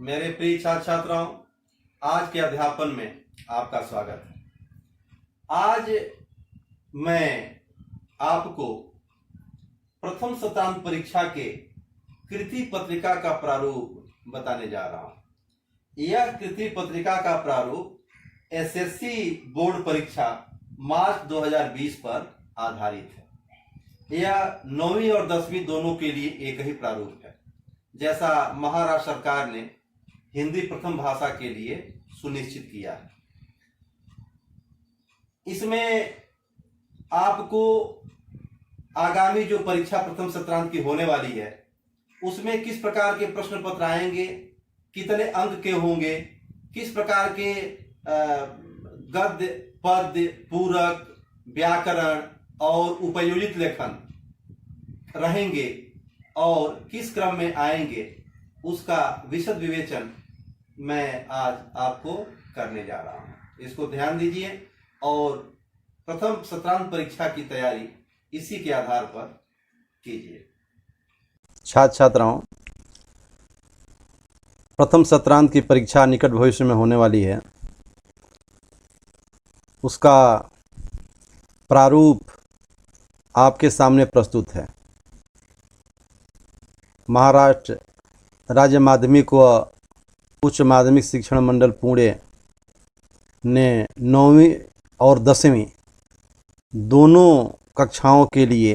मेरे प्रिय छात्र छात्राओं, आज के अध्यापन में आपका स्वागत है। आज मैं आपको प्रथम सत्रांत परीक्षा के कृति पत्रिका का प्रारूप बताने जा रहा हूं। यह कृति पत्रिका का प्रारूप एसएससी बोर्ड परीक्षा मार्च 2020 पर आधारित है। यह 9वीं और 10वीं दोनों के लिए एक ही प्रारूप है, जैसा महाराष्ट्र सरकार ने हिंदी प्रथम भाषा के लिए सुनिश्चित किया है। इसमें आपको आगामी जो परीक्षा प्रथम सत्रांत की होने वाली है, उसमें किस प्रकार के प्रश्न पत्र आएंगे, कितने अंक के होंगे, किस प्रकार के गद्य, पद्य, पूरक, व्याकरण और उपयोजित लेखन रहेंगे और किस क्रम में आएंगे, उसका विशद विवेचन मैं आज आपको करने जा रहा हूं। इसको ध्यान दीजिए और प्रथम सत्रांत परीक्षा की तैयारी इसी के आधार पर कीजिए। छात्र छात्राओं, प्रथम सत्रांत की परीक्षा निकट भविष्य में होने वाली है। उसका प्रारूप आपके सामने प्रस्तुत है। महाराष्ट्र राज्य माध्यमिक व उच्च माध्यमिक शिक्षण मंडल पुणे ने 9वीं और 10वीं दोनों कक्षाओं के लिए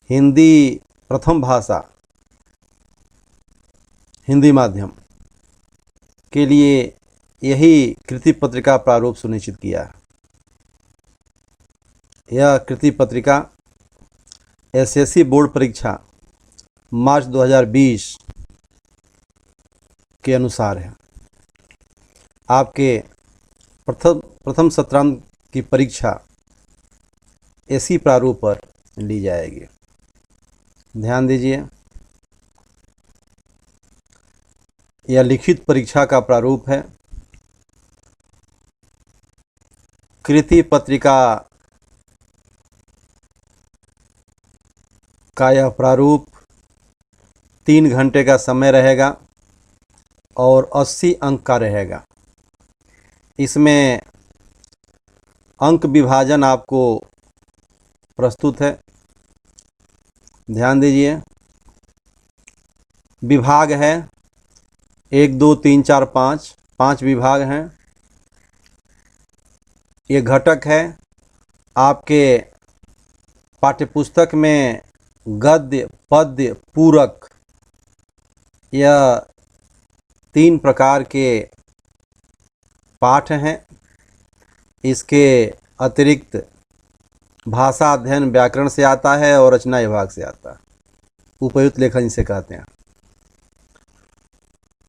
हिंदी प्रथम भाषा, हिंदी माध्यम के लिए यही कृति पत्रिका प्रारूप सुनिश्चित किया है। यह कृति पत्रिका एसएससी बोर्ड परीक्षा मार्च 2020 के अनुसार है। आपके प्रथम सत्रांत की परीक्षा इसी प्रारूप पर ली जाएगी। ध्यान दीजिए, यह लिखित परीक्षा का प्रारूप है। कृति पत्रिका का यह प्रारूप 3 घंटे का समय रहेगा और 80 अंक का रहेगा। इसमें अंक विभाजन आपको प्रस्तुत है। ध्यान दीजिए, विभाग है 1 2 3 4 5 विभाग हैं। ये घटक है आपके पाठ्यपुस्तक में गद्य, पद्य, पूरक, यह 3 प्रकार के पाठ हैं। इसके अतिरिक्त भाषा अध्ययन व्याकरण से आता है और रचना विभाग से आता है। उपयुक्त लेखन जिसे कहते हैं।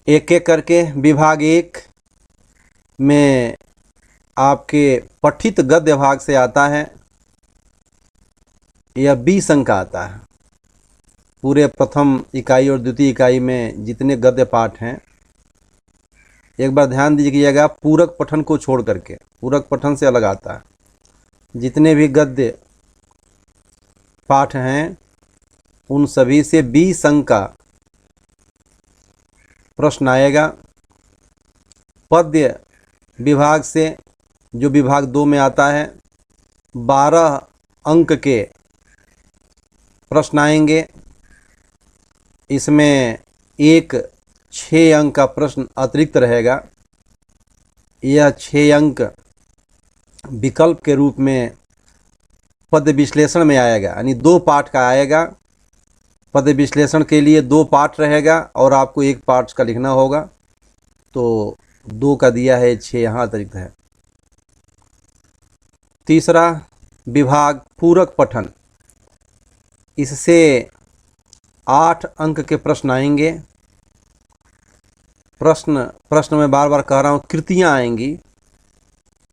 एक एक करके विभाग 1 में आपके पठित गद्य भाग से आता है। यह 20 अंक का आता है। पूरे प्रथम इकाई और द्वितीय इकाई में जितने गद्य पाठ हैं, एक बार ध्यान दीजिएगा, पूरक पठन को छोड़ करके, पूरक पठन से अलग आता है। जितने भी गद्य पाठ हैं उन सभी से 20 अंक का प्रश्न आएगा। पद्य विभाग से, जो विभाग 2 में आता है, 12 अंक के प्रश्न आएंगे। इसमें एक 6 अंक का प्रश्न अतिरिक्त रहेगा। यह 6 अंक विकल्प के रूप में पद्य विश्लेषण में आएगा, यानी 2 पाठ का आएगा। पद्य विश्लेषण के लिए 2 पाठ रहेगा और आपको 1 पाठ का लिखना होगा। तो 2 का दिया है, 6 यहाँ अतिरिक्त है। तीसरा विभाग पूरक पठन, इससे 8 अंक के प्रश्न आएंगे। प्रश्न में बार बार कह रहा हूँ, कृतियाँ आएंगी,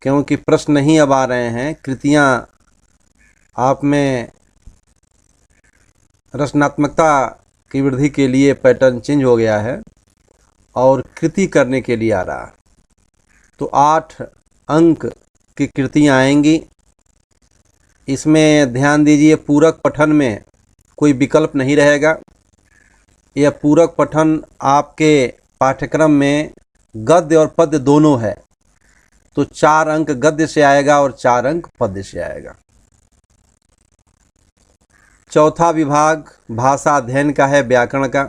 क्योंकि प्रश्न नहीं अब आ रहे हैं। कृतियाँ आप में रचनात्मकता की वृद्धि के लिए पैटर्न चेंज हो गया है और कृति करने के लिए आ रहा है। तो 8 अंक की कृतियाँ आएंगी। इसमें ध्यान दीजिए, पूरक पठन में कोई विकल्प नहीं रहेगा। यह पूरक पठन आपके पाठ्यक्रम में गद्य और पद्य दोनों है, तो 4 अंक गद्य से आएगा और 4 अंक पद्य से आएगा। चौथा विभाग भाषा अध्ययन का है, व्याकरण का।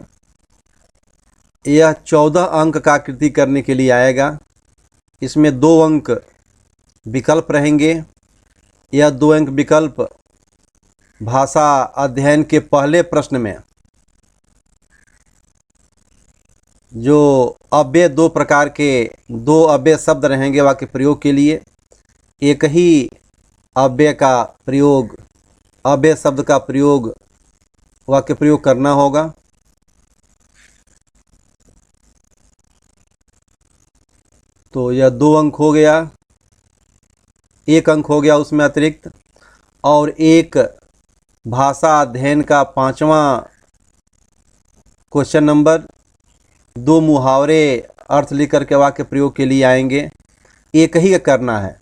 यह 14 अंक का कृति करने के लिए आएगा। इसमें 2 अंक विकल्प रहेंगे। यह 2 अंक विकल्प भाषा अध्ययन के पहले प्रश्न में जो अव्यय 2 प्रकार के 2 अव्यय शब्द रहेंगे वाक्य प्रयोग के लिए, एक ही अव्यय का प्रयोग, अव्यय शब्द का प्रयोग वाक्य प्रयोग करना होगा। तो यह 2 अंक हो गया, 1 अंक हो गया उसमें अतिरिक्त, और एक भाषा अध्ययन का 5वां क्वेश्चन नंबर, 2 मुहावरे अर्थ लिख करके वाक्य प्रयोग के लिए आएंगे। एक ही करना है,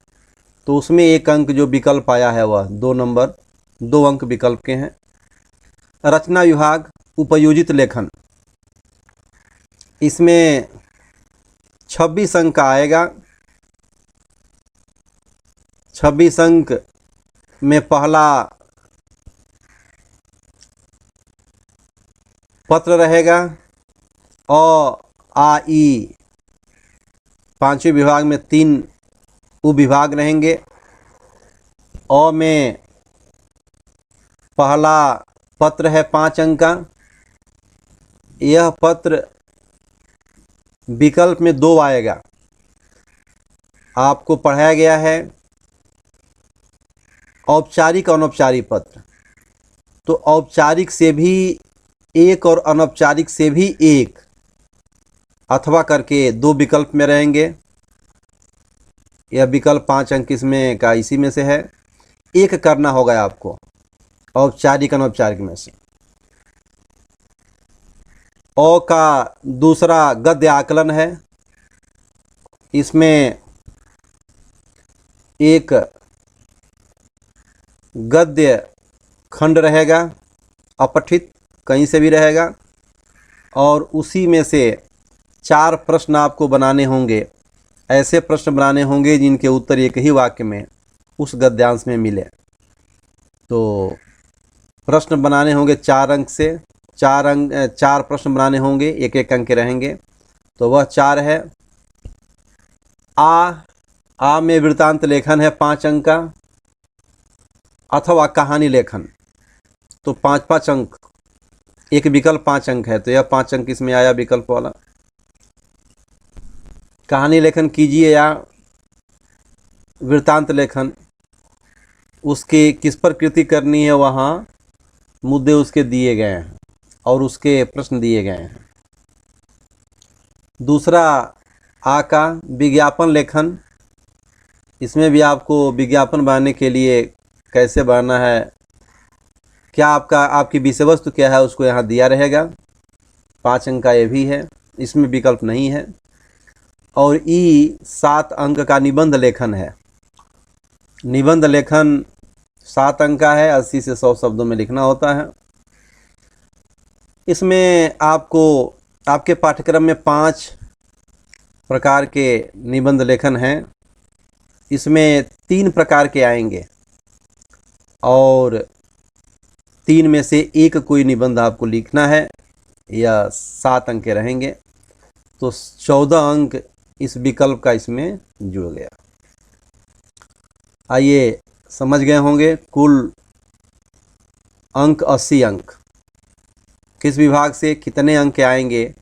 तो उसमें 1 अंक जो विकल्प आया है वह 2 नंबर 2 अंक विकल्प के हैं। रचना विभाग उपयोजित लेखन, इसमें 26 अंक का आएगा। 26 अंक में पहला पत्र रहेगा, अ आ ई। 5वें विभाग में 3 उपविभाग रहेंगे। अ में पहला पत्र है 5 अंक का। यह पत्र विकल्प में 2 आएगा। आपको पढ़ाया गया है औपचारिक अनौपचारिक पत्र, तो औपचारिक से भी 1 और अनौपचारिक से भी 1 अथवा करके 2 विकल्प में रहेंगे। यह विकल्प 5 अंक इसमें का इसी में से है। 1 करना होगा आपको औपचारिक अनौपचारिक में से। अ का दूसरा गद्य आकलन है। इसमें एक गद्य खंड रहेगा, अपठित कहीं से भी रहेगा, और उसी में से 4 प्रश्न आपको बनाने होंगे। ऐसे प्रश्न बनाने होंगे जिनके उत्तर एक ही वाक्य में उस गद्यांश में मिले। तो प्रश्न बनाने होंगे 4 अंक से, 4 प्रश्न बनाने होंगे, 1-1 अंक के रहेंगे। तो वह 4 है। आ में वृत्तांत लेखन है 5 अंक का, अथवा कहानी लेखन, तो 5-5 अंक। एक विकल्प 5 अंक है, तो यह 5 अंक इसमें आया विकल्प वाला। कहानी लेखन कीजिए या वृत्तांत लेखन, उसके किस पर कृति करनी है वहाँ मुद्दे उसके दिए गए हैं और उसके प्रश्न दिए गए हैं। दूसरा आ का विज्ञापन लेखन, इसमें भी आपको विज्ञापन बनाने के लिए कैसे बनाना है, क्या आपकी विषय वस्तु क्या है, उसको यहाँ दिया रहेगा। 5 अंक का ये भी है, इसमें विकल्प नहीं है। और 7 अंक का निबंध लेखन है। निबंध लेखन 7 अंक का है, 80 से 100 शब्दों में लिखना होता है। इसमें आपको आपके पाठ्यक्रम में 5 प्रकार के निबंध लेखन हैं। इसमें 3 प्रकार के आएंगे और 3 में से 1 कोई निबंध आपको लिखना है, या 7 अंक के रहेंगे। तो 14 अंक इस विकल्प का इसमें जुड़ गया। आइए समझ गए होंगे कुल अंक 80 अंक किस विभाग से कितने अंक आएंगे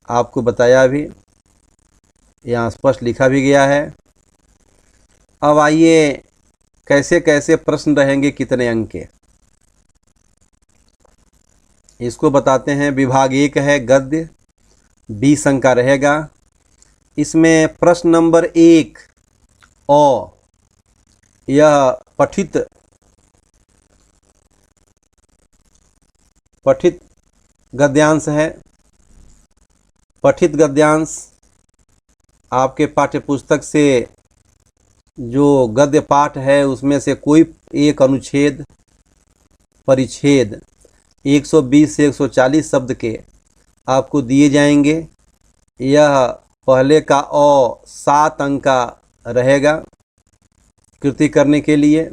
आपको बताया भी, यहाँ स्पष्ट लिखा भी गया है। अब आइए कैसे कैसे प्रश्न रहेंगे कितने अंक के, इसको बताते हैं। विभाग 1 है गद्य, 20 अंक का रहेगा। इसमें प्रश्न नंबर 1 अ, यह पठित गद्यांश है। पठित गद्यांश आपके पाठ्यपुस्तक से जो गद्य पाठ है उसमें से कोई एक अनुच्छेद परिच्छेद 120 से 140 शब्द के आपको दिए जाएंगे। यह पहले का अ 7 अंक का रहेगा कृति करने के लिए,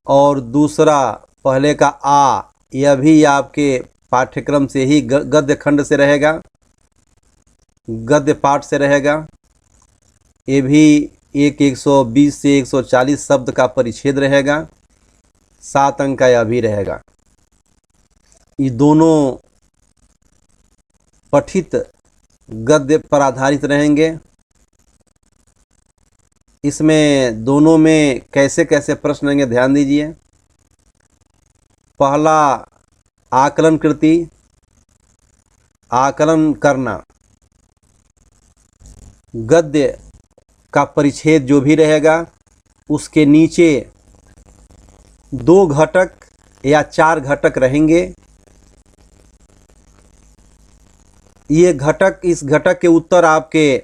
और दूसरा पहले का आ यह भी आपके पाठ्यक्रम से ही गद्य खंड से रहेगा, गद्य पाठ से रहेगा। ये भी 120 से 140 शब्द का परिच्छेद रहेगा, 7 अंक का यह भी रहेगा। ये दोनों पठित गद्य पर आधारित रहेंगे। इसमें दोनों में कैसे कैसे प्रश्न आएंगे ध्यान दीजिए। पहला आकलन कृति, आकलन करना, गद्य का परिच्छेद जो भी रहेगा उसके नीचे 2 घटक या 4 घटक रहेंगे। ये घटक, इस घटक के उत्तर आपके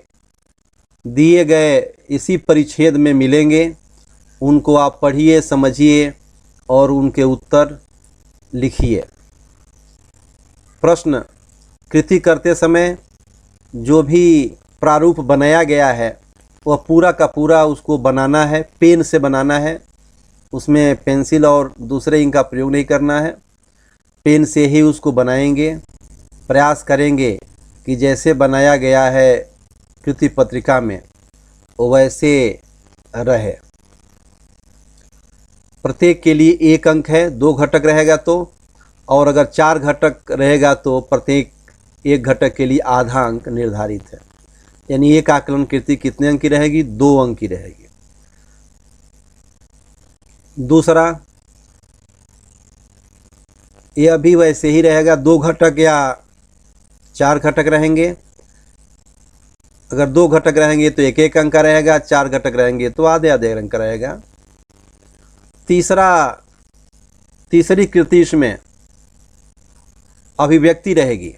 दिए गए इसी परिच्छेद में मिलेंगे। उनको आप पढ़िए, समझिए और उनके उत्तर लिखिए। प्रश्न कृति करते समय जो भी प्रारूप बनाया गया है वह पूरा का पूरा उसको बनाना है, पेन से बनाना है। उसमें पेंसिल और दूसरे इंक का प्रयोग नहीं करना है, पेन से ही उसको बनाएंगे। प्रयास करेंगे कि जैसे बनाया गया है कृति पत्रिका में वो वैसे रहे। प्रत्येक के लिए 1 अंक है, 2 घटक रहेगा तो, और अगर 4 घटक रहेगा तो प्रत्येक 1 घटक के लिए आधा अंक निर्धारित है। यानी एक आकलन कृति कितने अंक की रहेगी? 2 अंक की रहेगी। दूसरा, यह भी वैसे ही रहेगा, 2 घटक या 4 घटक रहेंगे। अगर 2 घटक रहेंगे तो 1-1 अंक का रहेगा, 4 घटक रहेंगे तो आधे-आधे अंक का रहेगा। तीसरी कृति इसमें अभिव्यक्ति रहेगी।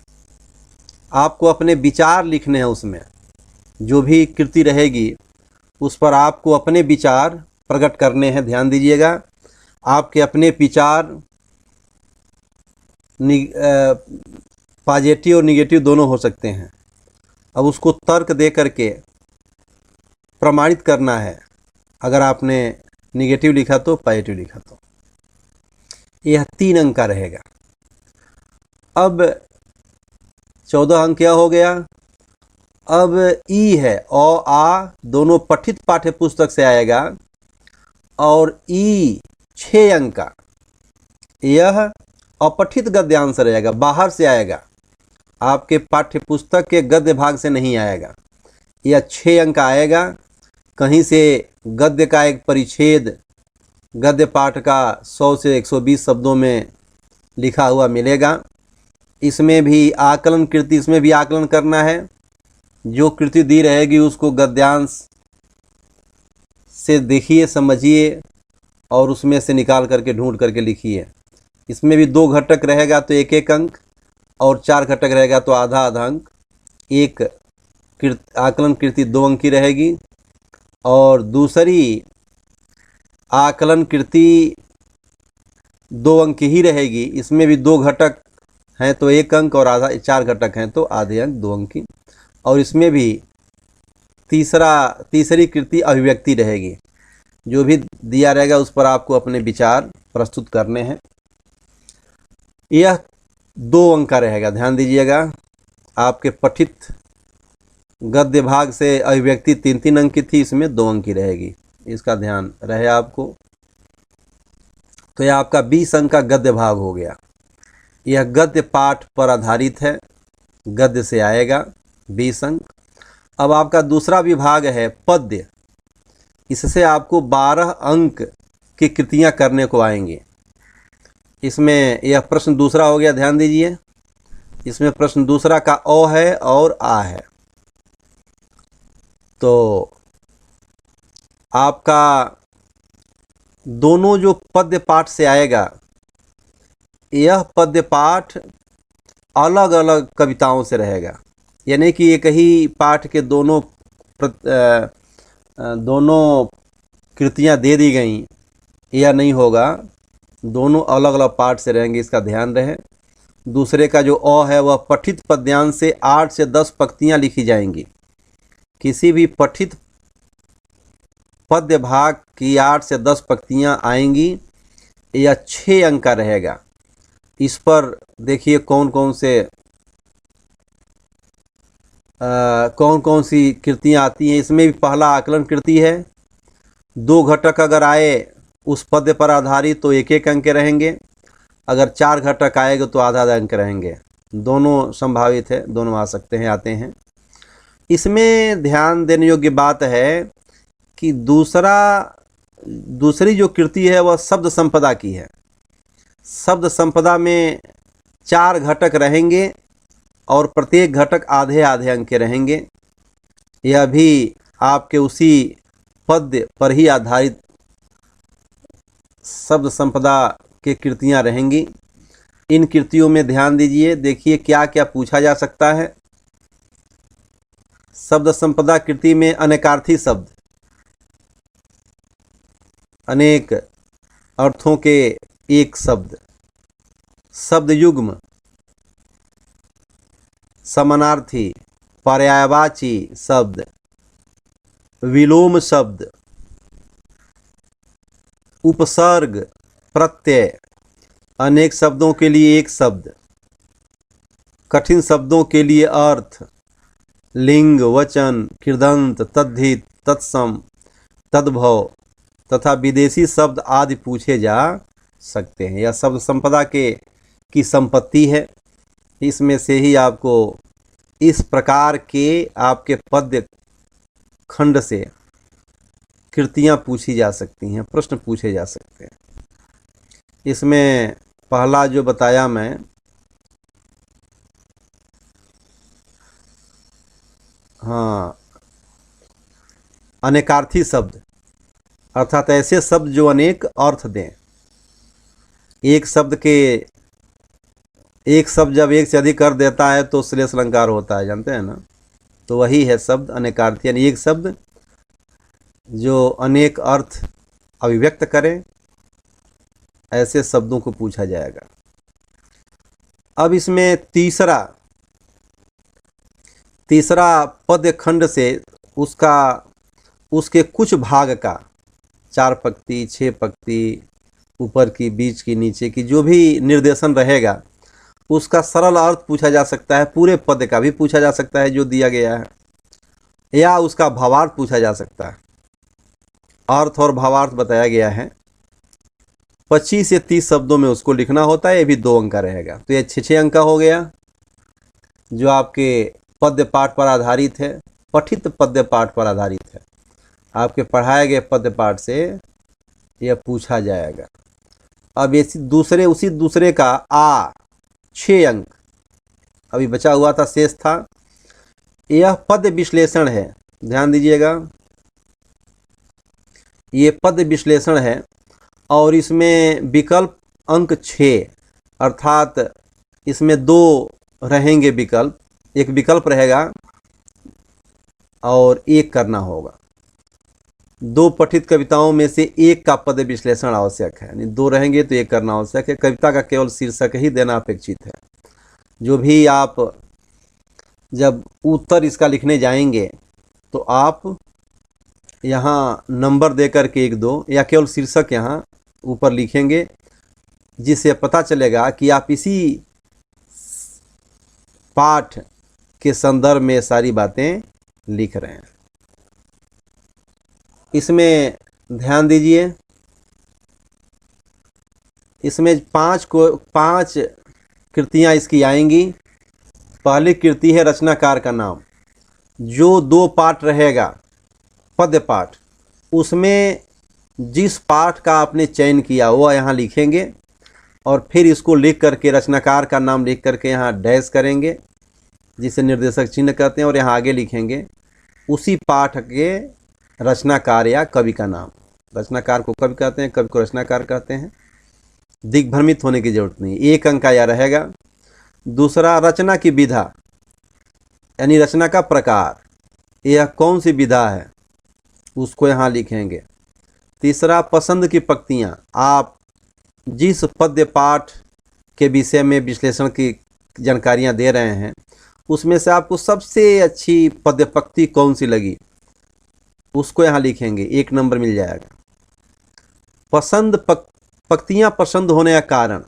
आपको अपने विचार लिखने हैं उसमें। जो भी कृति रहेगी उस पर आपको अपने विचार प्रकट करने हैं। ध्यान दीजिएगा, आपके अपने विचार पॉजिटिव और निगेटिव दोनों हो सकते हैं। अब उसको तर्क दे करके प्रमाणित करना है। अगर आपने निगेटिव लिखा तो, पॉजिटिव लिखा तो। यह 3 अंक का रहेगा। अब 14 अंक क्या हो गया? अब ई है, अ आ दोनों पठित पाठ्य पुस्तक से आएगा, और ई 6 अंक का, यह अपठित गद्यांश रहेगा, बाहर से आएगा, आपके पाठ्य पुस्तक के गद्य भाग से नहीं आएगा। यह 6 अंक का आएगा। कहीं से गद्य का एक परिच्छेद गद्य पाठ का 100 से 120 शब्दों में लिखा हुआ मिलेगा। इसमें भी आकलन कृति, इसमें भी आकलन करना है। जो कृति दी रहेगी उसको गद्यांश से देखिए, समझिए और उसमें से निकाल करके ढूंढ करके लिखिए। इसमें भी 2 घटक रहेगा तो 1-1 अंक, और 4 घटक रहेगा तो आधा-आधा अंक। एक आकलन कृति 2 अंक की रहेगी, और दूसरी आकलन कृति 2 अंक की ही रहेगी। इसमें भी 2 घटक हैं तो 1 अंक, और 4 घटक हैं तो आधे अंक, 2 अंक की। और इसमें भी तीसरी कृति अभिव्यक्ति रहेगी। जो भी दिया रहेगा उस पर आपको अपने विचार प्रस्तुत करने हैं। यह 2 अंक का रहेगा। ध्यान दीजिएगा, आपके पठित गद्य भाग से अभिव्यक्ति 3-3 अंक की थी, इसमें 2 अंक की रहेगी। इसका ध्यान रहे आपको। तो यह आपका 20 अंक का गद्य भाग हो गया। यह गद्य पाठ पर आधारित है, गद्य से आएगा 20 अंक। अब आपका दूसरा विभाग है पद्य। इससे आपको 12 अंक की कृतियां करने को आएंगे। इसमें यह प्रश्न दूसरा हो गया, ध्यान दीजिए। इसमें प्रश्न दूसरा का अ है और आ है। तो आपका दोनों जो पद्य पाठ से आएगा, यह पद्य पाठ अलग अलग कविताओं से रहेगा। यानी कि एक ही पाठ के दोनों कृतियां दे दी गई, यह नहीं होगा। दोनों अलग अलग पाठ से रहेंगे, इसका ध्यान रहे। दूसरे का जो अ है वह पठित पद्यांश से 8 से 10 पंक्तियाँ लिखी जाएंगी। किसी भी पठित पद्य भाग की 8 से 10 पंक्तियाँ आएंगी। यह 6 अंक का रहेगा। इस पर देखिए कौन कौन सी कृतियाँ आती हैं। इसमें भी पहला आकलन कृति है। 2 घटक अगर आए उस पद्य पर आधारित तो 1-1 अंक के रहेंगे। अगर 4 घटक आएगा तो आधा अंक रहेंगे। दोनों संभावित है, दोनों आ सकते हैं, आते हैं। इसमें ध्यान देने योग्य बात है कि दूसरी जो कृति है वह शब्द संपदा की है। शब्द संपदा में 4 घटक रहेंगे और प्रत्येक घटक आधे आधे अंक के रहेंगे। यह भी आपके उसी पद्य पर ही आधारित शब्द संपदा के कृतियाँ रहेंगी। इन कृतियों में ध्यान दीजिए, देखिए क्या क्या पूछा जा सकता है। शब्द संपदा कृति में अनेकार्थी शब्द, अनेक अर्थों के एक शब्द, शब्द युग्म, समानार्थी, पर्यायवाची शब्द, विलोम शब्द, उपसर्ग, प्रत्यय, अनेक शब्दों के लिए एक शब्द, कठिन शब्दों के लिए अर्थ, लिंग, वचन, कृदंत, तद्धित, तत्सम, तद्भव तथा विदेशी शब्द आदि पूछे जा सकते हैं। यह शब्द संपदा की संपत्ति है। इसमें से ही आपको इस प्रकार के आपके पद्य खंड से कृतियाँ पूछी जा सकती हैं, प्रश्न पूछे जा सकते हैं। इसमें पहला जो बताया मैं, हाँ, अनेकार्थी शब्द अर्थात ऐसे शब्द जो अनेक अर्थ दें। एक शब्द जब एक से अधिक कर देता है तो श्लेष अलंकार होता है, जानते हैं ना। तो वही है शब्द अनेकार्थी, यानी एक शब्द जो अनेक अर्थ अभिव्यक्त करें, ऐसे शब्दों को पूछा जाएगा। अब इसमें तीसरा पद्य खंड से उसके कुछ भाग का 4 पंक्ति, 6 पंक्ति, ऊपर की, बीच की, नीचे की, जो भी निर्देशन रहेगा उसका सरल अर्थ पूछा जा सकता है। पूरे पद्य का भी पूछा जा सकता है जो दिया गया है, या उसका भावार्थ पूछा जा सकता है। अर्थ और भावार्थ बताया गया है। 25 से 30 शब्दों में उसको लिखना होता है। ये भी 2 अंक का रहेगा। तो ये 6 अंक का हो गया जो आपके पद्य पाठ पर आधारित है, पठित पद्य पाठ पर आधारित है। आपके पढ़ाए गए पद्य पाठ से यह पूछा जाएगा। अब उसी दूसरे का 6 अंक अभी बचा हुआ था, शेष था। यह पद्य विश्लेषण है, ध्यान दीजिएगा। ये पद्य विश्लेषण है और इसमें विकल्प अंक 6, अर्थात इसमें 2 रहेंगे विकल्प। एक विकल्प रहेगा और 1 करना होगा। 2 पठित कविताओं में से 1 का पद्य विश्लेषण आवश्यक है, यानी 2 रहेंगे तो 1 करना आवश्यक है। कविता का केवल शीर्षक ही देना अपेक्षित है। जो भी आप जब उत्तर इसका लिखने जाएंगे तो आप यहाँ नंबर दे कर के 1, 2 या केवल शीर्षक यहाँ ऊपर लिखेंगे, जिससे पता चलेगा कि आप इसी पाठ के संदर्भ में सारी बातें लिख रहे हैं। इसमें ध्यान दीजिए, इसमें 5 कृतियाँ इसकी आएंगी। पहली कृति है रचनाकार का नाम। जो 2 पाठ रहेगा पद्य पाठ, उसमें जिस पाठ का आपने चयन किया वो यहाँ लिखेंगे और फिर इसको लिख करके रचनाकार का नाम लिख करके यहाँ डैश करेंगे, जिसे निर्देशक चिन्ह कहते हैं, और यहाँ आगे लिखेंगे उसी पाठ के रचनाकार या कवि का नाम। रचनाकार को कवि कहते हैं, कवि को रचनाकार कहते हैं। दिग्भ्रमित होने की जरूरत नहीं, 1 अंक का यह रहेगा। दूसरा, रचना की विधा, यानी रचना का प्रकार, यह कौन सी विधा है उसको यहाँ लिखेंगे। तीसरा, पसंद की पंक्तियाँ, आप जिस पद्य पाठ के विषय में विश्लेषण की जानकारियां दे रहे हैं, उसमें से आपको सबसे अच्छी पद्य पंक्ति कौन सी लगी उसको यहाँ लिखेंगे, 1 नंबर मिल जाएगा। पंक्तियाँ पसंद होने का कारण,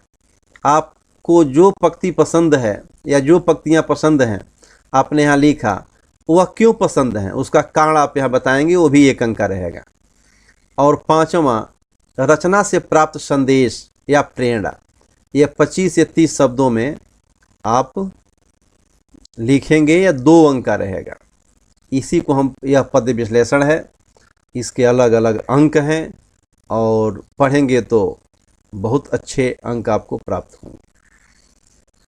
आपको जो पंक्ति पसंद है या जो पंक्तियाँ पसंद हैं आपने यहाँ लिखा, वह क्यों पसंद हैं उसका कारण आप यहाँ बताएंगे, वो भी 1 अंक का रहेगा। और 5वां, रचना से प्राप्त संदेश या प्रेरणा, यह 25 से 30 शब्दों में आप लिखेंगे या 2 अंक का रहेगा। इसी को हम, यह पद्य विश्लेषण है, इसके अलग अलग अंक हैं और पढ़ेंगे तो बहुत अच्छे अंक आपको प्राप्त होंगे।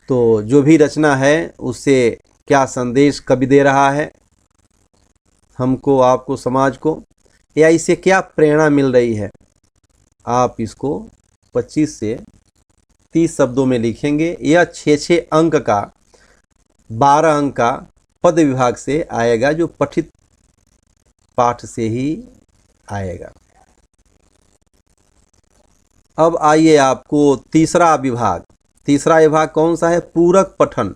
तो जो भी रचना है उससे क्या संदेश कवि दे रहा है हमको, आपको, समाज को, या इससे क्या प्रेरणा मिल रही है, आप इसको 25 से 30 शब्दों में लिखेंगे। यह 6 अंक का 12 अंक का पद विभाग से आएगा, जो पठित पाठ से ही आएगा। अब आइए आपको तीसरा विभाग कौन सा है, पूरक पठन।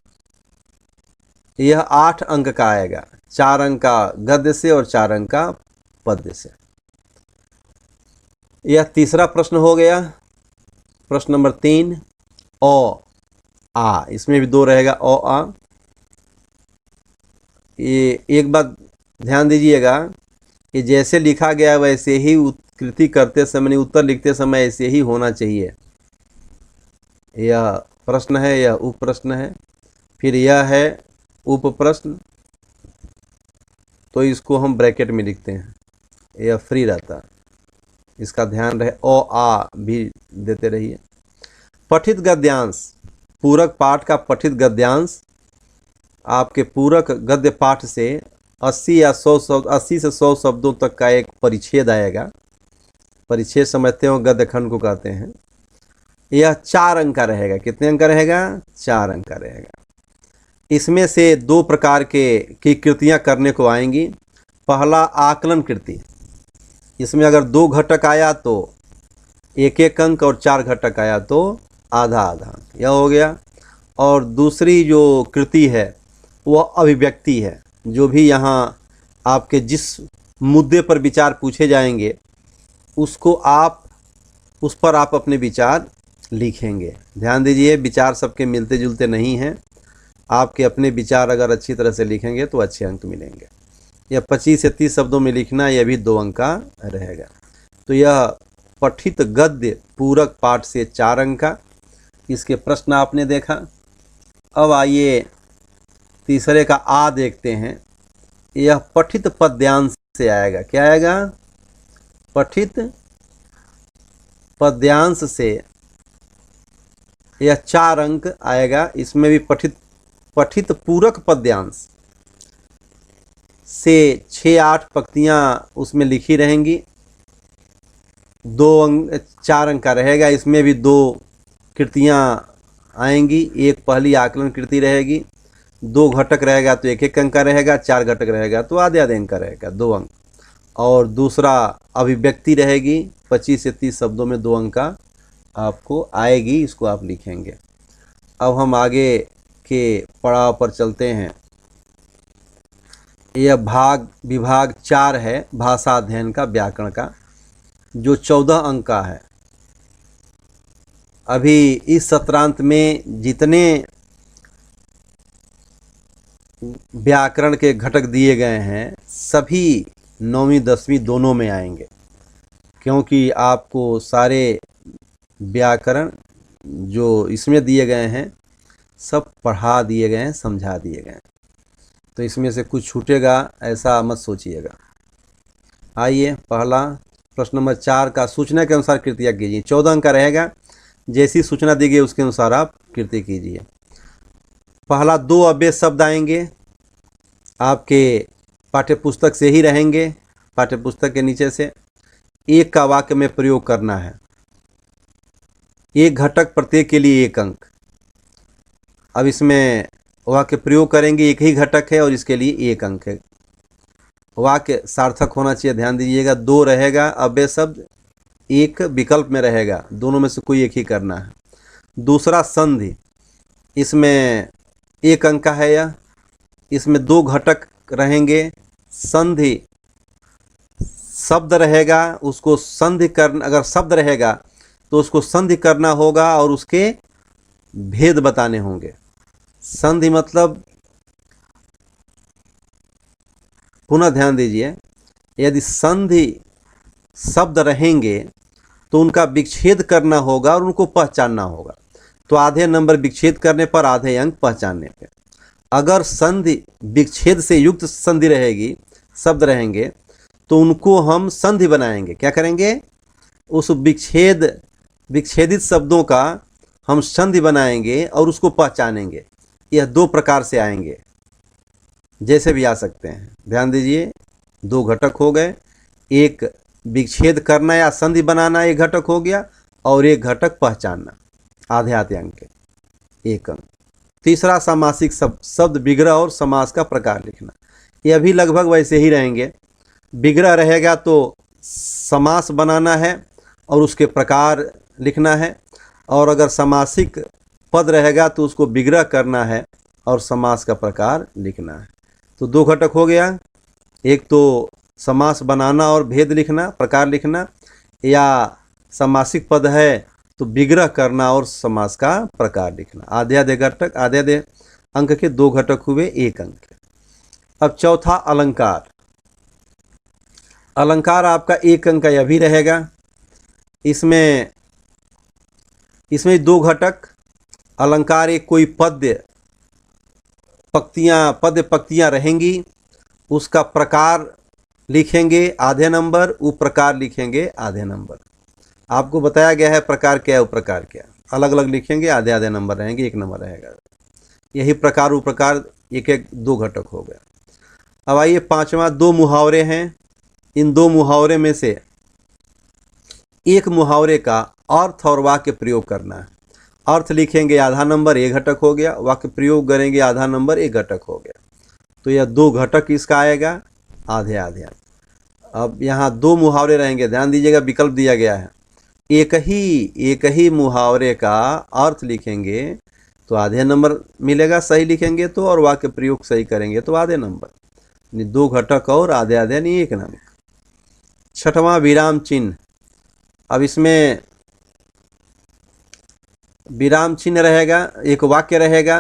यह 8 अंक का आएगा, 4 अंक का गद्य से और 4 अंक का पद्य से। यह तीसरा प्रश्न हो गया। प्रश्न नंबर 3, ओ आ, इसमें भी 2 रहेगा, ओ आ। ये एक बात ध्यान दीजिएगा कि जैसे लिखा गया वैसे ही कृति करते समय, उत्तर लिखते समय ऐसे ही होना चाहिए। यह प्रश्न है, यह उप प्रश्न है, फिर यह है उप प्रश्न, तो इसको हम ब्रैकेट में लिखते हैं, यह फ्री रहता है, इसका ध्यान रहे। ओ आ भी देते रहिए। पठित गद्यांश, पूरक पाठ का पठित गद्यांश आपके पूरक गद्य पाठ से 80 या 100 शब्द, 80 से 100 शब्दों तक का एक परिच्छेद आएगा। परिच्छेद समझते हो, गद्य खंड को कहते हैं। यह 4 अंक का रहेगा। कितने अंक का रहेगा? 4 अंक का रहेगा। इसमें से 2 प्रकार की कृतियां करने को आएंगी। पहला, आकलन कृति। इसमें अगर 2 घटक आया तो 1-1 अंक और 4 घटक आया तो आधा अंक, यह हो गया। और दूसरी जो कृति है वह अभिव्यक्ति है। जो भी यहाँ आपके जिस मुद्दे पर विचार पूछे जाएंगे उसको आप, उस पर आप अपने विचार लिखेंगे। ध्यान दीजिए, विचार सबके मिलते जुलते नहीं हैं। आपके अपने विचार अगर अच्छी तरह से लिखेंगे तो अच्छे अंक मिलेंगे। यह 25 से 30 शब्दों में लिखना, यह भी 2 अंक का रहेगा। तो यह पठित गद्य पूरक पाठ से 4 अंक का, इसके प्रश्न आपने देखा। अब आइए तीसरे का आ देखते हैं। यह पठित पद्यांश से आएगा। क्या आएगा? पठित पद्यांश से यह 4 अंक आएगा। इसमें भी पठित पूरक पद्यांश से 6-8 पंक्तियाँ उसमें लिखी रहेंगी। 4 अंक का रहेगा। इसमें भी 2 कृतियाँ आएंगी। एक पहली आकलन कृति रहेगी, 2 घटक रहेगा तो 1-1 अंक का रहेगा, 4 घटक रहेगा तो आधे अंक का रहेगा, 2 अंक। और दूसरा अभिव्यक्ति रहेगी, 25 से 30 शब्दों में 2 अंक का आपको आएगी, इसको आप लिखेंगे। अब हम आगे के पड़ाव पर चलते हैं। यह विभाग 4 है, भाषा अध्ययन का, व्याकरण का, जो 14 अंक का है। अभी इस सत्रांत में जितने व्याकरण के घटक दिए गए हैं सभी 9वीं 10वीं दोनों में आएंगे, क्योंकि आपको सारे व्याकरण जो इसमें दिए गए हैं सब पढ़ा दिए गए हैं, समझा दिए गए हैं। तो इसमें से कुछ छूटेगा ऐसा मत सोचिएगा। आइए, पहला प्रश्न नंबर 4 का, सूचना के अनुसार कृतियाँ कीजिए। 14 अंक का रहेगा। जैसी सूचना दी गई उसके अनुसार आप कृति कीजिए। पहला 2 अव्यय शब्द आएंगे, आपके पाठ्यपुस्तक से ही रहेंगे। पाठ्यपुस्तक के नीचे से 1 का वाक्य में प्रयोग करना है। 1 घटक, प्रत्येक के लिए 1 अंक। अब इसमें वाक्य प्रयोग करेंगे, 1 ही घटक है और इसके लिए 1 अंक है। वाक्य सार्थक होना चाहिए, ध्यान दीजिएगा। 2 रहेगा अव्यय शब्द, 1 विकल्प में रहेगा, दोनों में से कोई एक ही करना है। दूसरा संधि, इसमें 1 अंक का है यह। इसमें 2 घटक रहेंगे। संधि शब्द रहेगा, उसको संधि करना, अगर शब्द रहेगा तो उसको संधि करना होगा और उसके भेद बताने होंगे। संधि मतलब, पुनः ध्यान दीजिए, यदि संधि शब्द रहेंगे तो उनका विच्छेद करना होगा और उनको पहचानना होगा। तो आधे नंबर विच्छेद करने पर, आधे अंक पहचानने पे। अगर संधि विच्छेद से युक्त संधि रहेगी, शब्द रहेंगे, तो उनको हम संधि बनाएंगे। क्या करेंगे? उस विच्छेदित शब्दों का हम संधि बनाएंगे और उसको पहचानेंगे। यह 2 प्रकार से आएंगे, जैसे भी आ सकते हैं। ध्यान दीजिए, 2 घटक हो गए। एक विच्छेद करना या संधि बनाना एक घटक हो गया, और एक घटक पहचानना, आधे आधे अंक के, 1 अंक। तीसरा सामासिक शब्द विग्रह और समास का प्रकार लिखना। यह भी लगभग वैसे ही रहेंगे। विग्रह रहेगा तो समास बनाना है और उसके प्रकार लिखना है, और अगर समासिक पद रहेगा तो उसको विग्रह करना है और समास का प्रकार लिखना है। तो 2 घटक हो गया, एक तो समास बनाना और भेद लिखना, प्रकार लिखना, या समासिक पद है तो विग्रह करना और समास का प्रकार लिखना। आधे आधे घटक, आधे आधे अंक के 2 घटक हुए, 1 अंक। अब चौथा अलंकार। अलंकार आपका 1 अंक का यह भी रहेगा। इसमें 2 घटक। अलंकार एक कोई पद्य पंक्तियाँ रहेंगी, उसका प्रकार लिखेंगे आधे नंबर, उपप्रकार लिखेंगे आधे नंबर। आपको बताया गया है प्रकार क्या है, उपप्रकार क्या है। अलग अलग लिखेंगे, आधे आधे नंबर रहेंगे, 1 नंबर रहेगा। यही प्रकार उपप्रकार, एक 2 घटक हो गया। अब आइए 5वां, 2 मुहावरे हैं। इन 2 मुहावरे में से एक मुहावरे का अर्थ और वाक्य प्रयोग करना है। अर्थ लिखेंगे आधा नंबर, 1 घटक हो गया। वाक्य प्रयोग करेंगे आधा नंबर, 1 घटक हो गया। तो यह 2 घटक इसका आएगा, आधे आधे। अब यहाँ 2 मुहावरे रहेंगे, ध्यान दीजिएगा, विकल्प दिया गया है। एक ही मुहावरे का अर्थ लिखेंगे तो आधे नंबर मिलेगा, सही लिखेंगे तो, और वाक्य प्रयोग सही करेंगे तो आधे नंबर। 2 घटक और आधे आधे, यानी 1 नंबर। 6वां, विराम चिन्ह। अब इसमें विराम चिन्ह रहेगा, एक वाक्य रहेगा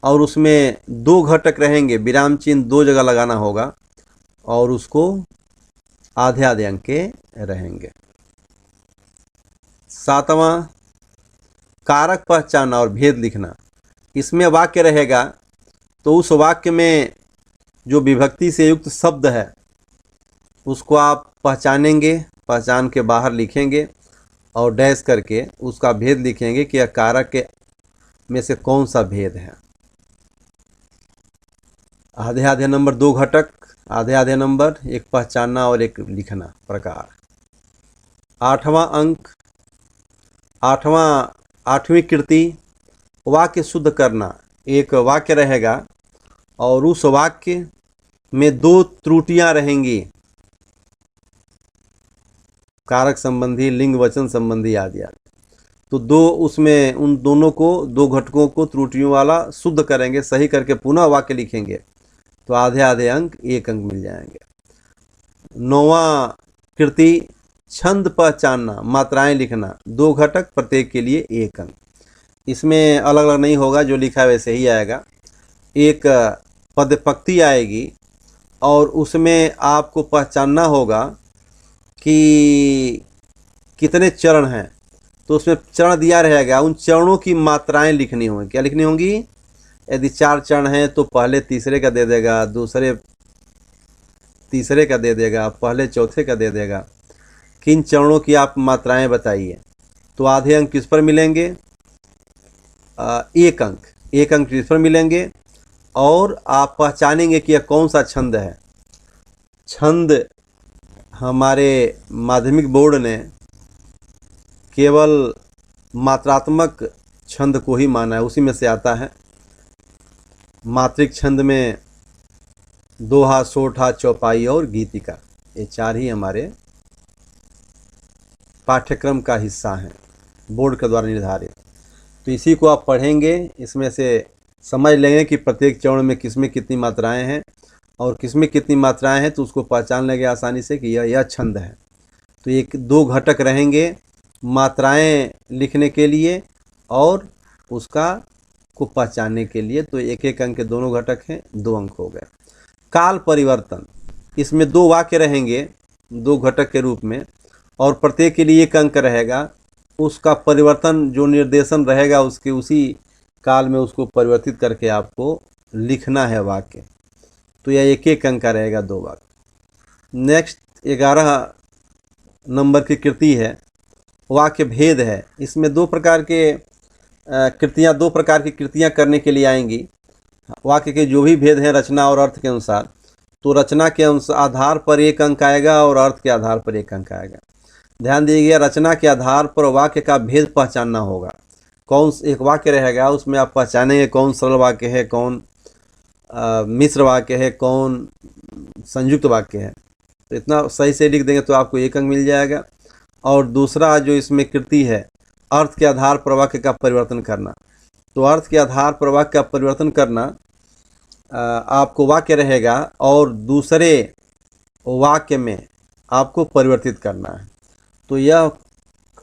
और उसमें 2 घटक रहेंगे। विराम चिन्ह 2 जगह लगाना होगा और उसको आधे आधे अंक के रहेंगे। 7वां, कारक पहचानना और भेद लिखना। इसमें वाक्य रहेगा तो उस वाक्य में जो विभक्ति से युक्त शब्द है उसको आप पहचानेंगे, पहचान के बाहर लिखेंगे और डैश करके उसका भेद लिखेंगे कि यह कारक के में से कौन सा भेद है। आधे आधे नंबर, 2 घटक, आधे आधे नंबर, एक पहचानना और एक लिखना, प्रकार। 8वां अंक, 8वीं कृति, वाक्य शुद्ध करना। एक वाक्य रहेगा और उस वाक्य में 2 त्रुटियां रहेंगी, कारक संबंधी, लिंग वचन संबंधी आदि। तो 2 उसमें, उन दोनों को, 2 घटकों को त्रुटियों वाला शुद्ध करेंगे, सही करके पुनः वाक्य लिखेंगे तो आधे आधे अंक, 1 अंक मिल जाएंगे। 9वां कृति, छंद पहचानना, मात्राएं लिखना। 2 घटक, प्रत्येक के लिए 1 अंक। इसमें अलग अलग नहीं होगा, जो लिखा है वैसे ही आएगा। एक पद पंक्ति आएगी और उसमें आपको पहचानना होगा कि कितने चरण हैं। तो उसमें चरण दिया रहेगा, उन चरणों की मात्राएं लिखनी होंगी। क्या लिखनी होंगी? यदि 4 चरण हैं तो पहले तीसरे का दे देगा, दूसरे तीसरे का दे देगा, पहले चौथे का दे देगा। किन चरणों की आप मात्राएं बताइए। तो आधे अंक किस पर मिलेंगे? 1 अंक, 1 अंक किस पर मिलेंगे। और आप पहचानेंगे कि यह कौन सा छंद है। छंद हमारे माध्यमिक बोर्ड ने केवल मात्रात्मक छंद को ही माना है, उसी में से आता है। मात्रिक छंद में दोहा, सोठा, चौपाई और गीतिका, ये 4 ही हमारे पाठ्यक्रम का हिस्सा हैं, बोर्ड के द्वारा निर्धारित। तो इसी को आप पढ़ेंगे, इसमें से समझ लेंगे कि प्रत्येक चरण में किसमें कितनी मात्राएं हैं और किसमें कितनी मात्राएं हैं, तो उसको पहचान लेंगे आसानी से कि यह छंद है। तो एक दो घटक रहेंगे मात्राएं लिखने के लिए और उसका को पहचानने के लिए। तो एक एक अंक के दोनों घटक हैं, 2 अंक हो गए। काल परिवर्तन, इसमें 2 वाक्य रहेंगे 2 घटक के रूप में और प्रत्येक के लिए 1 अंक रहेगा। उसका परिवर्तन जो निर्देशन रहेगा उसके उसी काल में उसको परिवर्तित करके आपको लिखना है वाक्य। तो यह 1 अंक का रहेगा 2 वाक्य। नेक्स्ट 11 नंबर की कृति है वाक्य भेद है। इसमें 2 प्रकार के कृतियाँ करने के लिए आएंगी। वाक्य के जो भी भेद हैं रचना और अर्थ के अनुसार, तो रचना के आधार पर 1 अंक आएगा और अर्थ के आधार पर 1 अंक आएगा। ध्यान दीजिएगा, रचना के आधार पर वाक्य का भेद पहचानना होगा। कौन एक वाक्य रहेगा उसमें आप पहचानेंगे कौन सरल वाक्य है, कौन मिश्र वाक्य है, कौन संयुक्त वाक्य है। तो इतना सही से लिख देंगे तो आपको 1 अंक मिल जाएगा। और दूसरा जो इसमें कृति है अर्थ के आधार पर वाक्य का परिवर्तन करना, तो अर्थ के आधार पर वाक्य का परिवर्तन करना आपको वाक्य रहेगा और दूसरे वाक्य में आपको परिवर्तित करना है। तो यह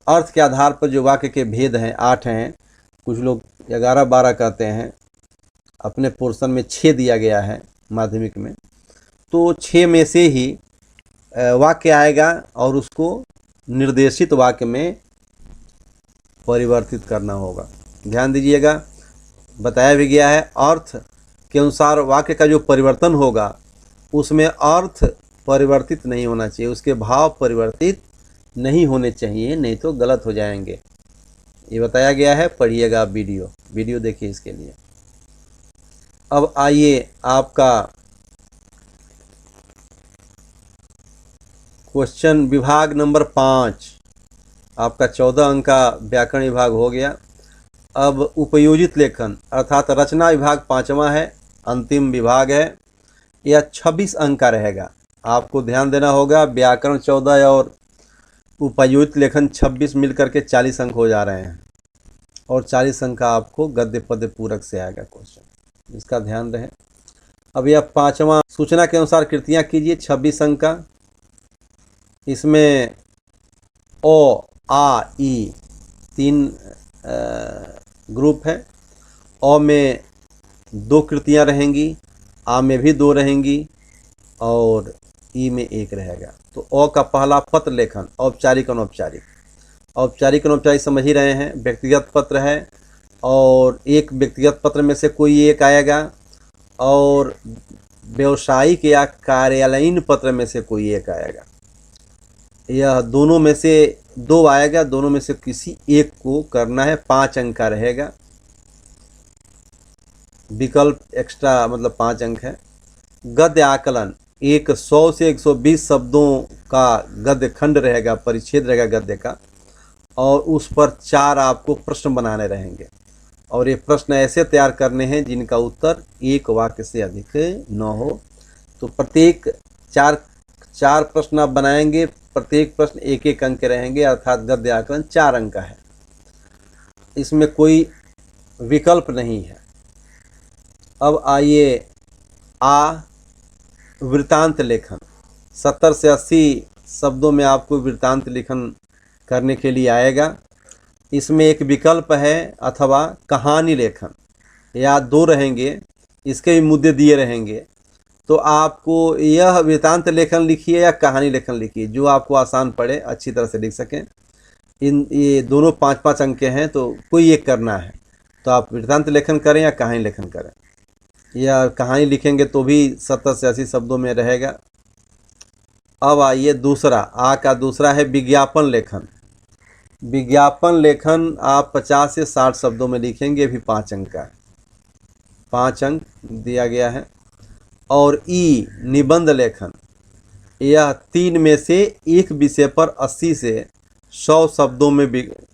अर्थ के आधार पर जो वाक्य के भेद हैं 8 हैं, कुछ लोग 11-12 कहते हैं, अपने पोर्शन में 6 दिया गया है माध्यमिक में। तो 6 में से ही वाक्य आएगा और उसको निर्देशित वाक्य में परिवर्तित करना होगा। ध्यान दीजिएगा, बताया भी गया है अर्थ के अनुसार वाक्य का जो परिवर्तन होगा उसमें अर्थ परिवर्तित नहीं होना चाहिए, उसके भाव परिवर्तित नहीं होने चाहिए, नहीं तो गलत हो जाएंगे। ये बताया गया है, पढ़िएगा वीडियो देखिए इसके लिए। अब आइए आपका क्वेश्चन विभाग नंबर 5, आपका 14 अंक का व्याकरण विभाग हो गया। अब उपयोजित लेखन अर्थात रचना विभाग 5वां है, अंतिम विभाग है। यह 26 अंक का रहेगा। आपको ध्यान देना होगा, व्याकरण 14 और उपयोजित लेखन 26 मिलकर के 40 अंक हो जा रहे हैं और 40 अंक का आपको गद्य पद्य पूरक से आएगा क्वेश्चन, इसका ध्यान रहे। अब यह 5वां सूचना के अनुसार कृतियाँ कीजिए 26 अंक का। इसमें ओ आ ई 3 ग्रुप है। अ में 2 कृतियाँ रहेंगी, आ में भी 2 रहेंगी और ई में 1 रहेगा। तो अ का पहला पत्र लेखन औपचारिक अनौपचारिक। औपचारिक अनौपचारिक समझ ही रहे हैं, व्यक्तिगत पत्र है और एक व्यक्तिगत पत्र में से कोई एक आएगा और व्यावसायिक या कार्यालयीन पत्र में से कोई एक आएगा। यह दोनों में से 2 आएगा, दोनों में से किसी एक को करना है। 5 अंक का रहेगा, विकल्प एक्स्ट्रा मतलब 5 अंक है। गद्य आकलन 100 से 120 शब्दों का गद्य खंड रहेगा, परिच्छेद रहेगा गद्य का, और उस पर 4 आपको प्रश्न बनाने रहेंगे और ये प्रश्न ऐसे तैयार करने हैं जिनका उत्तर 1 वाक्य से अधिक न हो। तो प्रत्येक 4 प्रश्न आप बनाएंगे, प्रत्येक प्रश्न 1-1 अंक के रहेंगे, अर्थात गद्य आकलन 4 अंक का है। इसमें कोई विकल्प नहीं है। अब आइए वृत्तांत लेखन 70 से 80 शब्दों में आपको वृत्तांत लेखन करने के लिए आएगा। इसमें एक विकल्प है अथवा कहानी लेखन, या 2 रहेंगे, इसके भी मुद्दे दिए रहेंगे। तो आपको यह वृत्तांत लेखन लिखिए या कहानी लेखन लिखिए, जो आपको आसान पड़े, अच्छी तरह से लिख सकें। ये दोनों 5-5 अंक के हैं, तो कोई एक करना है तो आप वृत्तांत लेखन करें या कहानी लेखन करें। या कहानी लिखेंगे तो भी 70 से 80 शब्दों में रहेगा। अब आइए दूसरा, आ का दूसरा है विज्ञापन लेखन। विज्ञापन लेखन आप 50 से 60 शब्दों में लिखेंगे, भी 5 अंक का है, 5 अंक दिया गया है। और ई निबंध लेखन, यह 3 में से एक विषय पर 80 से 100 शब्दों में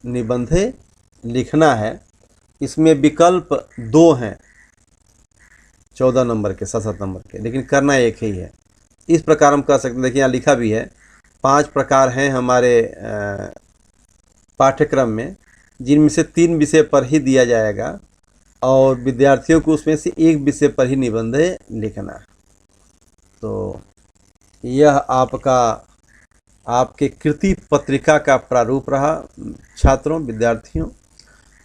निबंध लिखना है। इसमें विकल्प 2 हैं 14 नंबर के, 7 नंबर के, लेकिन करना एक ही है। इस प्रकार हम कर सकते हैं, देखिए यहाँ लिखा भी है 5 प्रकार हैं हमारे पाठ्यक्रम में। जिनमें से 3 विषय पर ही दिया जाएगा और विद्यार्थियों को उसमें से एक विषय पर ही निबंध लिखना है। तो यह आपके कृति पत्रिका का प्रारूप रहा। छात्रों, विद्यार्थियों,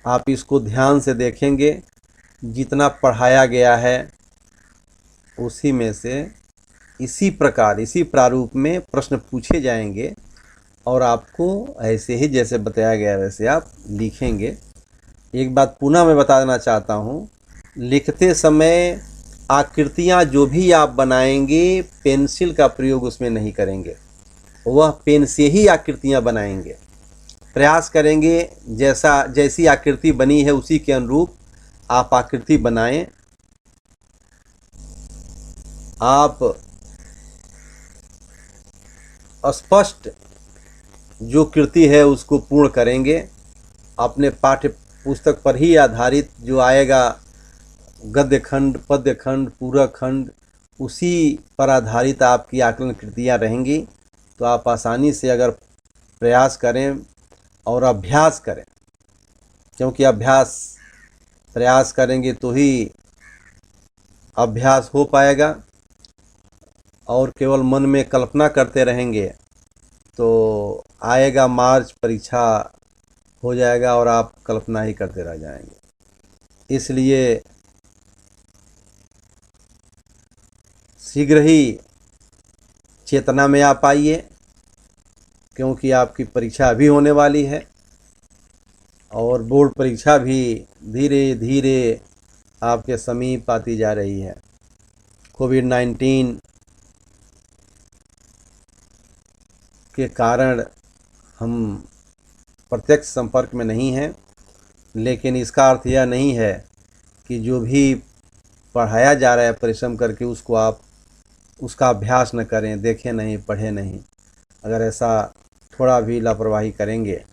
आप इसको ध्यान से देखेंगे। जितना पढ़ाया गया है उसी में से इसी प्रकार, इसी प्रारूप में प्रश्न पूछे जाएंगे और आपको ऐसे ही जैसे बताया गया वैसे आप लिखेंगे। एक बात पुनः मैं बता देना चाहता हूँ, लिखते समय आकृतियाँ जो भी आप बनाएंगे पेंसिल का प्रयोग उसमें नहीं करेंगे, वह पेन से ही आकृतियाँ बनाएंगे। प्रयास करेंगे जैसी आकृति बनी है उसी के अनुरूप आप आकृति बनाएं। आप स्पष्ट जो कृति है उसको पूर्ण करेंगे। अपने पाठ्य पुस्तक पर ही आधारित जो आएगा, गद्य खंड, पद्य खंड, पूरक खंड, उसी पर आधारित आपकी आकलन कृतियाँ रहेंगी। तो आप आसानी से अगर प्रयास करें और अभ्यास करें, क्योंकि प्रयास करेंगे तो ही अभ्यास हो पाएगा, और केवल मन में कल्पना करते रहेंगे तो आएगा मार्च, परीक्षा हो जाएगा और आप कल्पना ही करते रह जाएंगे। इसलिए शीघ्र ही चेतना में आ पाइए, क्योंकि आपकी परीक्षा अभी होने वाली है और बोर्ड परीक्षा भी धीरे धीरे आपके समीप आती जा रही है। कोविड-19 के कारण हम प्रत्यक्ष संपर्क में नहीं हैं, लेकिन इसका अर्थ यह नहीं है कि जो भी पढ़ाया जा रहा है परिश्रम करके उसको आप उसका अभ्यास न करें, देखें नहीं, पढ़ें नहीं। अगर ऐसा थोड़ा भी लापरवाही करेंगे,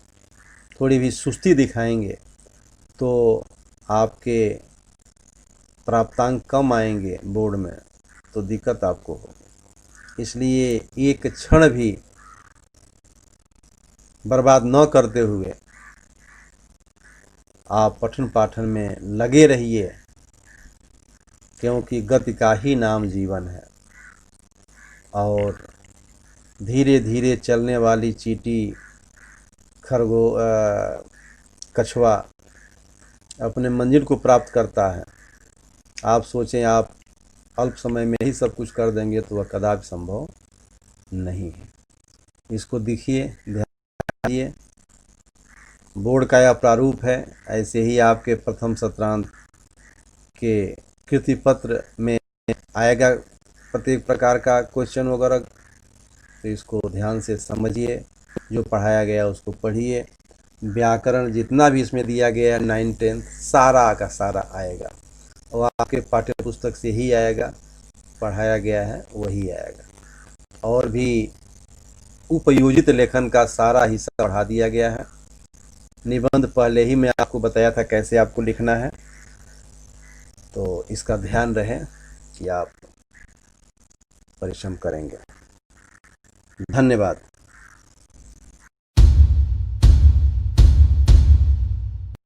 थोड़ी भी सुस्ती दिखाएंगे तो आपके प्राप्तांक कम आएंगे बोर्ड में, तो दिक्कत आपको होगी। इसलिए एक क्षण भी बर्बाद न करते हुए आप पठन पाठन में लगे रहिए, क्योंकि गति का ही नाम जीवन है। और धीरे धीरे चलने वाली चींटी, कछुआ अपने मंजिल को प्राप्त करता है। आप सोचें आप अल्प समय में ही सब कुछ कर देंगे तो वह कदापि संभव नहीं है। इसको देखिए, ध्यान दिए। बोर्ड का यह प्रारूप है, ऐसे ही आपके प्रथम सत्रांत के कृति पत्र में आएगा प्रत्येक प्रकार का क्वेश्चन वगैरह। तो इसको ध्यान से समझिए, जो पढ़ाया गया उसको पढ़िए। व्याकरण जितना भी इसमें दिया गया है 9, 10 सारा का सारा आएगा और आपके पाठ्य पुस्तक से ही आएगा, पढ़ाया गया है वही आएगा। और भी उपयोजित लेखन का सारा हिस्सा पढ़ा दिया गया है। निबंध पहले ही मैं आपको बताया था कैसे आपको लिखना है, तो इसका ध्यान रहे कि आप परिश्रम करेंगे। धन्यवाद।